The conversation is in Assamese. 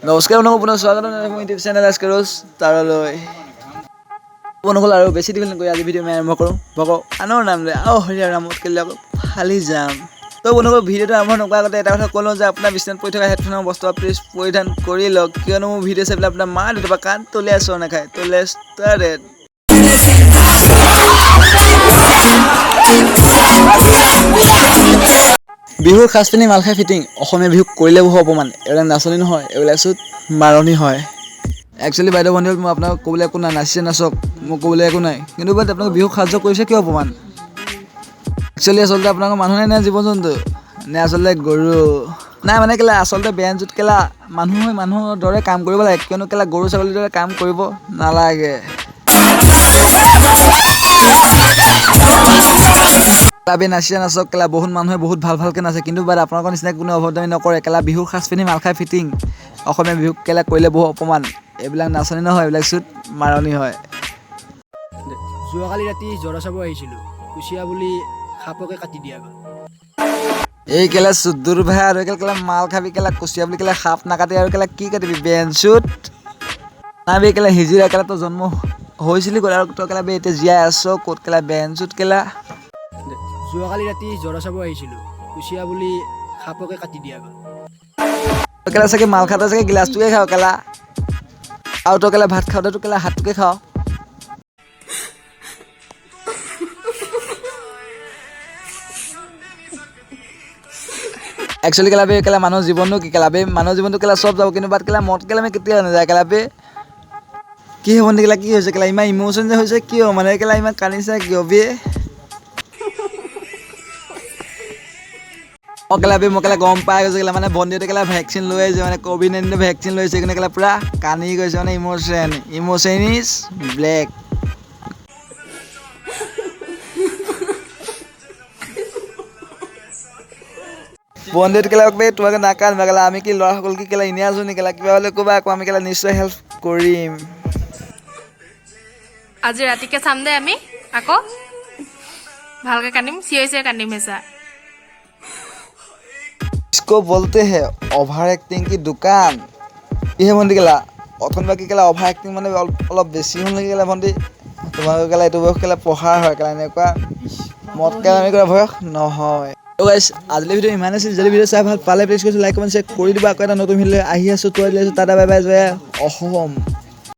নমস্কাৰ বন্ধুসকল, পুনৰ স্বাগতম মোৰ ইউটিউব চেনেল আস্কাৰোছ তাৰলৈ। বন্ধুসকল আৰু বেছি দীঘল নকৰি আজি ভিডিঅ' মই আৰম্ভ কৰোঁ। ভগৱানৰ নাম লৈ হৰিয়াৰ নামত কেলে আকৌ ফালি যাম। তো বন্ধুসকল ভিডিঅ'টো আৰম্ভ নকৰাৰ আগতে এটা কথা ক'লোঁ যে আপোনাৰ বিচনাত পৰি থকা হেডফোনৰ বস্তু প্লিজ পৰিধান কৰি লওক, কিয়নো মোৰ ভিডিঅ' চাই পেলাই আপোনাৰ মা দেউতা বা কাণ তলিয়াই চৰ নাখায়। তো লেটছ ষ্টাৰ্টেড। বিহুৰ সাজ পিন্ধি মাল খাই ফিটিং, অসমীয়া বিহুক কৰিলে বহু অপমান। এইবিলাক নাচনি নহয়, এইবিলাক চুত মাৰণি হয়। একচুৱেলি বাইদেউ ভণ্টিহঁত মই আপোনাক ক'বলৈ একো নাই, নাচিছে নাচক, মোক ক'বলৈ একো নাই। কিন্তু বাট আপোনালোকে বিহুক সাজ কৰিছে কিয় অপমান? একচুৱেলি আচলতে আপোনালোকৰ মানুহে নে জীৱ জন্তু নে আচলতে গৰু? নাই মানে কেলা আচলতে বেঞ্চত কেলা মানুহৰ দৰে কাম কৰিব লাগে, কিয়নো কেলা গৰু ছাগলীৰ দৰে কাম কৰিব নালাগে। কেলা নাচিছে নাচক, কেলা বহুত মানুহে বহুত ভালকৈ নাচে, কিন্তু বাট আপোনালোকৰ নিচিনা কোনো অভদ্ৰামি নকৰে। কেলা বিহুৰ সাজ পিন্ধি মাল খাই ফিটিং, অসমীয়া বিহুক কেলা কৰিলে বহু অপমান। এইবিলাক নাচনি নহয়, এইবিলাক চুত মাৰণি হয়। যোৱাকালি ৰাতি জৰা চাব আহিছিলোঁ, কুচিয়া বুলি সাপকে কাটি দিয়া গ'ল। এই কেলা চুদ্দুৰ ভাই আৰু কেলা মাল খাবি, কেলা কুচিয়া বুলি কেলা সাপ নাকাটি আৰু কেলা কি কাটিবি বেঞ্চুত? নাবি কেলা হিজিৰা কেলা তই জন্ম হৈছিলি ক'ত আৰু তই কেলা বে এতিয়া জীয়াই আছ ক'ত কেলা বেঞ্চুত কেলা? যোৱাকালি ৰাতি জৰা চাব আহিছিলোঁ, কুচিয়া বুলি সাপকে কাটি দিয়া গ'ল। তই কেলা চাগে মাল খাওঁতে চাগে গিলাচটোকে খাওঁ কেলা, আৰু তই কেলা ভাত খাওঁতে তোৰ কেলা হাতটোকে খাওঁ। একচুৱেলি কেলা বে কেলা মানুহৰ জীৱননো কি কেলা বে, মানুহৰ জীৱনটো কেলা চব যাব, কিন্তু বাট কেলা মদ কেলা আমি কেতিয়াও নাযায় কেলা বে। কি হ'ব কেলা, কি হৈছে কেলা ইমান ইম'চন যে হৈছে কিয়, মানে কেলা ইমান কান্দিছে কিয় বে? মই কেলা গম পাই গৈছে কেলা, মানে ভণ্টিহঁতে কেলা ভেকচিন লৈ আহিছে, মানে ক'ভিড-19 ভেকচিন লৈ আহিছে, সেইকাৰণে কেলা পূৰা কান্দি গৈছে, মানে ইম'চন ইজ ব্লেক। বন্ধুত কেলা তোমাকে নাকান্দিবা কেলা, আমি কি ল'ৰাসকল কি কেলা এনেই আছোঁ নি কেলা, কিবা হ'লে ক'বা আকৌ, আমি কেলা নিশ্চয় হেল্প কৰিম। আজি ৰাতিকে চাম দে আমি আকৌ ভালকে কান্দিম, চিঞৰি কান্দিম হেঁচা। इसको बोलते हैं ओभार एक्टिंग की दुकान। ইহে ভণ্টি কেলা অথন বাকী কেলা অভাৰ এক্টিং মানে অলপ বেছি হ'ল নেকি কেলা ভণ্টি? তোমালোকৰ কেলা এইটো বয়স কেলা পঢ়াৰ হয় কেলা, এনেকুৱা মদ কেলা আমি কৰা বয়স নহয়। তো গাইছ আজিলৈ ভিডিঅ' ইমানে আছিল। যদি ভিডিঅ' চাই ভাল পালে প্লিজ কৈছোঁ লাইক কমেণ্ট শ্বেয়াৰ কৰি দিবা। আকৌ এটা নতুন ভিডিঅ' আহি আছোঁ, টাটা বাই বাই, জয় অসম।